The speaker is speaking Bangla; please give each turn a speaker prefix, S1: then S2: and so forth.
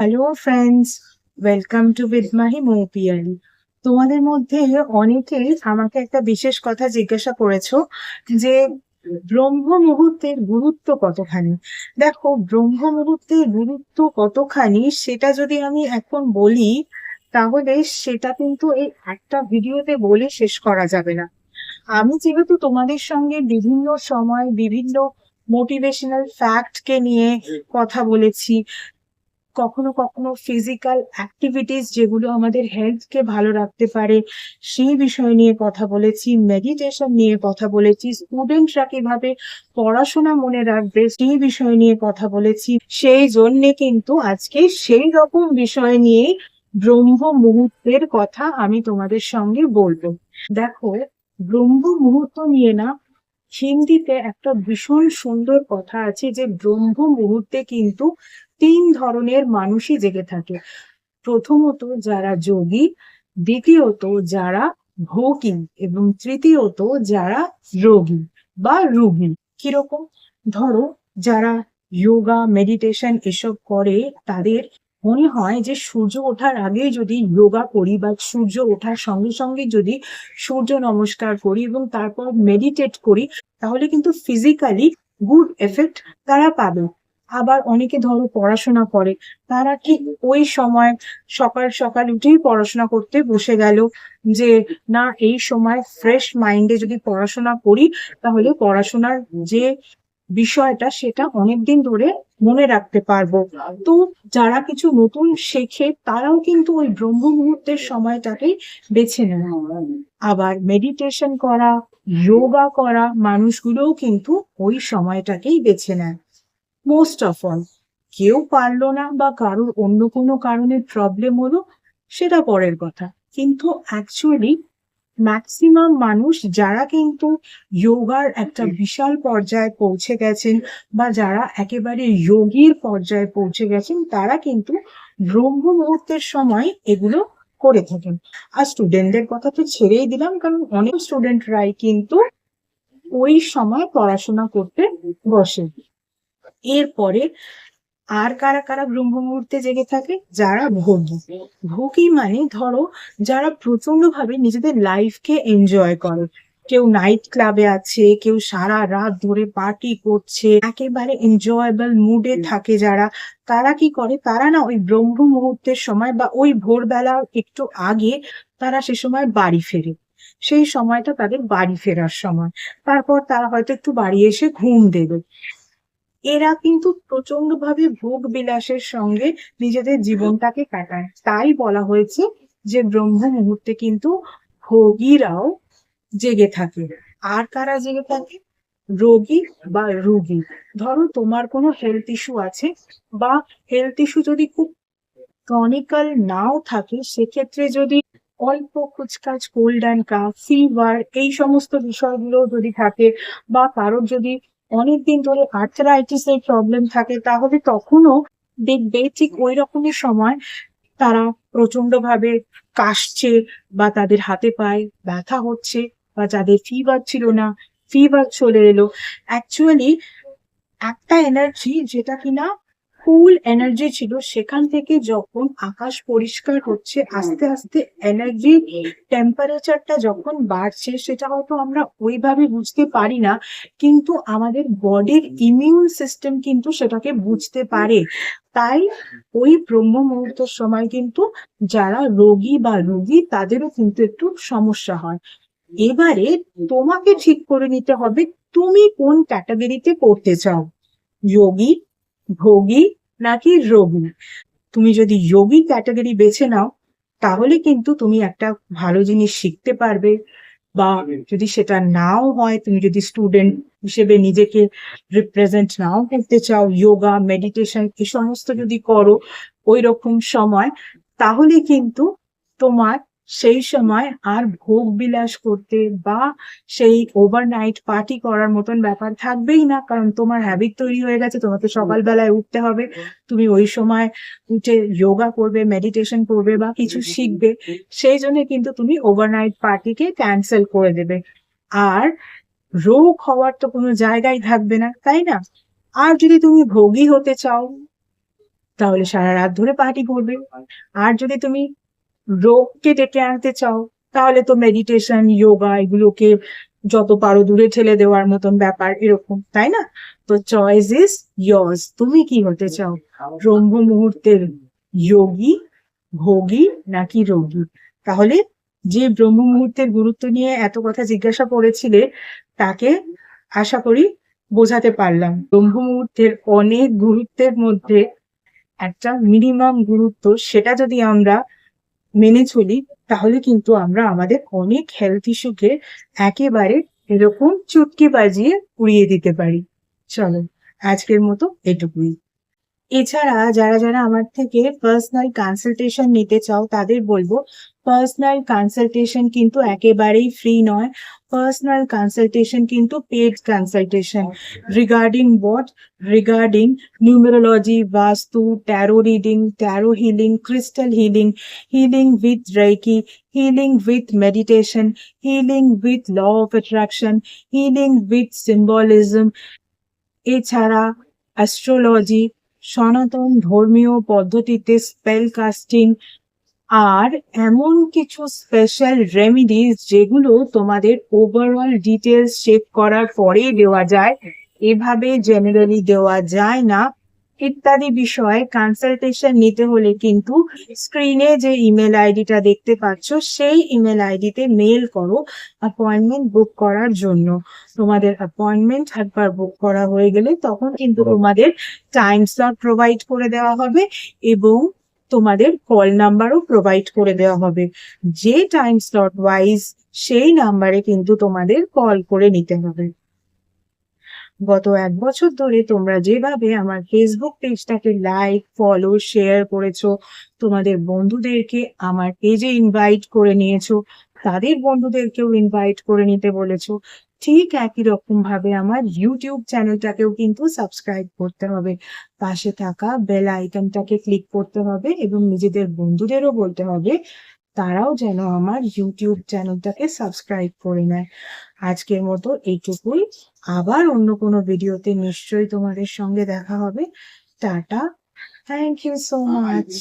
S1: Hello friends, welcome to with Mahi Moupiyali. তোমাদের মধ্যে অনেকেই আমাকে একটা বিশেষ কথা জিজ্ঞাসা করেছো যে ব্রহ্ম মুহূর্তের গুরুত্ব কতখানি। দেখো, ব্রহ্ম মুহূর্তের গুরুত্ব কতখানি সেটা যদি আমি এখন বলি, তাহলে সেটা কিন্তু এই একটা ভিডিওতে বলে শেষ করা যাবে না। আমি যেহেতু তোমাদের সঙ্গে বিভিন্ন সময় বিভিন্ন মোটিভেশনাল ফ্যাক্ট কে নিয়ে কথা বলেছি, কখনো কখনো ফিজিক্যাল অ্যাক্টিভিটিস যেগুলো আমাদের হেলথকে ভালো রাখতে পারে সেই বিষয় নিয়ে কথা বলেছি, মেডিটেশন নিয়ে কথা বলেছি, স্টুডেন্টরা কিভাবে পড়াশোনা মনে রাখবে সেই বিষয় নিয়ে কথা বলেছি। সেই জন্যে কিন্তু আজকে সেই রকম বিষয় নিয়ে ব্রহ্ম মুহূর্তের কথা আমি তোমাদের সঙ্গে বলবো। দেখো, ব্রহ্ম মুহূর্ত নিয়ে না হিন্দিতে একটা ভীষণ সুন্দর কথা আছে যে ব্রহ্ম মুহূর্তে কিন্তু তিন ধরনের মানুষই জেগে থাকে। প্রথমত যারা যোগী, দ্বিতীয়ত যারা ভোগী, এবং তৃতীয়ত যারা রোগী বা রুগী। কিরকম? ধরো, যারা যোগা মেডিটেশন এসব করে তাদের মনে হয় যে সূর্য ওঠার আগেই যদি যোগা করি বা সূর্য ওঠার সঙ্গে সঙ্গে যদি সূর্য নমস্কার করি এবং তারপর মেডিটেট করি, তাহলে কিন্তু ফিজিক্যালি গুড এফেক্ট তারা পাবে। আবার অনেকে ধরো পড়াশোনা করে, তারা ঠিক ওই সময় সকাল সকাল উঠেই পড়াশোনা করতে বসে গেল যে না, এই সময় ফ্রেশ মাইন্ডে যদি পড়াশোনা করি তাহলে পড়াশোনার যে বিষয়টা সেটা অনেকদিন ধরে মনে রাখতে পারবো। তো যারা কিছু নতুন শেখে তারাও কিন্তু ওই ব্রহ্ম মুহূর্তের সময়টাকেই বেছে নেয়। আবার মেডিটেশন করা, যোগা করা মানুষগুলোও কিন্তু ওই সময়টাকেই বেছে নেয়। মোস্ট অফ অল, কেউ পারলো না বা কারোর অন্য কোনো কারণে প্রবলেম হলো, সেটা পরের কথা, কিন্তু অ্যাকচুয়ালি ম্যাক্সিমাম মানুষ যারা কিন্তু যোগার একটা বিশাল পর্যায়ে পৌঁছে গেছেন বা যারা একেবারে যোগীর পর্যায়ে পৌঁছে গেছেন তারা কিন্তু ব্রহ্ম মুহূর্তের সময় এগুলো করে থাকেন। আর স্টুডেন্টদের কথা তো ছেড়েই দিলাম, কারণ অনেক স্টুডেন্টরাই কিন্তু ওই সময় পড়াশোনা করতে বসে। এরপরে আর কারা কারা ব্রহ্ম মুহূর্তে জেগে থাকে? যারা ভোগী। ভোগী মানে ধরো যারা প্রচন্ড ভাবে নিজেদের লাইফকে এনজয় করে। কেউ নাইট ক্লাবে আছে, কেউ সারা রাত ধরে পার্টি করছে, একেবারে এনজয়েবল মুডে থাকে যারা, তারা কি করে, তারা না ওই ব্রহ্ম মুহূর্তের সময় বা ওই ভোরবেলা একটু আগে তারা সে সময় বাড়ি ফেরে। সেই সময়টা তাদের বাড়ি ফেরার সময়। তারপর তারা হয়তো একটু বাড়ি এসে ঘুম দেবে। এরা কিন্তু প্রচন্ড ভাবে ভোগ বিলাসের সঙ্গে নিজেদের জীবনটাকে কাটায়, তাই বলা হয়েছে যে ব্রহ্ম মুহূর্তে কিন্তু ভোগীরাও জেগে থাকে। আর কারা জেগে থাকে? রোগী বা রুগী। ধরো তোমার কোনো হেলথ ইস্যু আছে, বা হেলথ ইস্যু যদি খুব ক্রনিক্যাল নাও থাকে, সেক্ষেত্রে যদি অল্প কুচকাচ কোল্ড অ্যান্ড কাফ, ফিভার, এই সমস্ত বিষয়গুলো যদি থাকে, বা কারোর যদি অনেকদিন ধরে আর্থারাইটিস এর প্রবলেম থাকে, তাহলে তখনও দেখবে ঠিক ওই রকমই সময় তারা প্রচন্ড ভাবে কাশছে, বা তাদের হাতে পায়ে ব্যথা হচ্ছে, বা যাদের ফিভার ছিল না ফিভার চলে এলো। অ্যাকচুয়ালি একটা এনার্জি যেটা কিনা কুল এনার্জি ছিল, সেখান থেকে যখন আকাশ পরিষ্কার হচ্ছে আস্তে আস্তে এনার্জি টেম্পারেচারটা যখন বাড়ছে, সেটা হয়তো আমরা ওইভাবে বুঝতে পারি না, কিন্তু আমাদের বডির ইমিউন সিস্টেম কিন্তু সেটাকে বুঝতে পারে। তাই ওই ব্রহ্ম মুহূর্তের সময় কিন্তু যারা রোগী বা রোগী তাদেরও কিন্তু একটু সমস্যা হয়। এবারে তোমাকে ঠিক করে নিতে হবে তুমি কোন ক্যাটাগরিতে পড়তে চাও, যোগী, ভোগী, নাকি রোগী। তুমি যদি যোগী ক্যাটাগরি বেছে নাও, তাহলে কিন্তু তুমি একটা ভালো জিনিস শিখতে পারবে। বা যদি সেটা নাও হয়, তুমি যদি স্টুডেন্ট হিসেবে নিজেকে রিপ্রেজেন্ট নাও করতে চাও, যোগা মেডিটেশন এই সমস্ত যদি করো ওই রকম সময়, তাহলে কিন্তু তোমার সেই সময় আর ভোগ বিলাস করতে বা সেই ওভারনাইট পার্টি করার মতন ব্যাপার থাকবেই না, কারণ তোমার হ্যাবিট তৈরি হয়ে গেছে, তোমাকে সকালবেলায় উঠতে হবে, তুমি ওই সময় উঠে যোগা করবে, মেডিটেশন করবে বা কিছু শিখবে। সেই জন্য কিন্তু তুমি ওভারনাইট পার্টিকে ক্যান্সেল করে দেবে। আর রোগ হওয়ার তো কোনো জায়গাই থাকবে না, তাই না? আর যদি তুমি ভোগী হতে চাও, তাহলে সারা রাত ধরে পার্টি করবে। আর যদি তুমি রোগকে ডেকে আনতে চাও, তাহলে তো মেডিটেশন, যোগা এগুলোকে যত পারো দূরে ঠেলে দেওয়ার মতন ব্যাপার, এরকম, তাই না? তো চয়েস ইজ ইয়ার্স। তুমি কি হতে চাও? ব্রহ্ম মুহূর্তের যোগী, ভোগী, নাকি রোগী? তাহলে যে ব্রহ্ম মুহূর্তের গুরুত্ব নিয়ে এত কথা জিজ্ঞাসা করেছিলে, তাকে আশা করি বোঝাতে পারলাম। ব্রহ্ম মুহূর্তের অনেক গুরুত্বের মধ্যে একটা মিনিমাম গুরুত্ব, সেটা যদি আমরা মেনে চলি, তাহলে কিন্তু আমরা আমাদের অনেক হেলথ ইস্যুকে একেবারে এরকম চুটকি বাজিয়ে উড়িয়ে দিতে পারি। চলো, আজকের মতো এটুকুই। এছাড়া যারা যারা আমার থেকে পার্সোনাল কনসালটেশন নিতে চাও, তাদের বলবো পার্সোনাল কনসালটেশন কিন্তু একেবারেই ফ্রি নয়। পার্সোনাল কনসালটেশন কিন্তু paid consultation. Regarding what? Regarding numerology, vastu, tarot reading, tarot healing, crystal healing, healing with reiki, healing with meditation, healing with law of attraction, healing with symbolism, এছাড়া অ্যাস্ট্রোলজি, সনাতন ধর্মীয় পদ্ধতিতে স্পেল কাস্টিং, আর এমন কিছু স্পেশাল রেমিডিজ যেগুলো তোমাদের ওভারঅল ডিটেলস চেক করার পরেই দেওয়া যায়, এভাবে জেনারেলি দেওয়া যায় না, ইত্যাদি বিষয়ে কনসালটেশন নিতে হলে কিন্তু স্ক্রিনে যে ইমেল আইডিটা দেখতে পাচ্ছ, সেই ইমেল আইডিতে মেল করো অ্যাপয়েন্টমেন্ট বুক করার জন্য। তোমাদের অ্যাপয়েন্টমেন্ট একবার বুক করা হয়ে গেলে তখন কিন্তু তোমাদের টাইম স্লট প্রোভাইড করে দেওয়া হবে এবং তোমাদের কল নাম্বারও প্রোভাইড করে দেওয়া হবে। যে টাইম স্লট ওয়াইজ সেই নাম্বারে কিন্তু তোমাদের কল করে নিতে হবে। গত 1 বছর ধরে তোমরা যেভাবে আমার ফেসবুক পেজটাকে লাইক, ফলো, শেয়ার করেছো, তোমাদের বন্ধুদেরকে আমার পেজে ইনভাইট করে নিয়েছো, তাদের বন্ধুদেরকেও ইনভাইট করে নিতে বলেছো, ঠিক একই রকম ভাবে আমার ইউটিউব চ্যানেলটাকেও কিন্তু সাবস্ক্রাইব করতে হবে। পাশে থাকা বেল আইকনটাকে ক্লিক করতে হবে এবং নিজেদের বন্ধুদেরও বলতে হবে তারাও যেন আমার ইউটিউব চ্যানেলটাকে সাবস্ক্রাইব করে নেয়। আজকের মতো এইটুকুই। আবার অন্য কোনো ভিডিওতে নিশ্চয়ই তোমাদের সঙ্গে দেখা হবে। Tata. Thank you so much.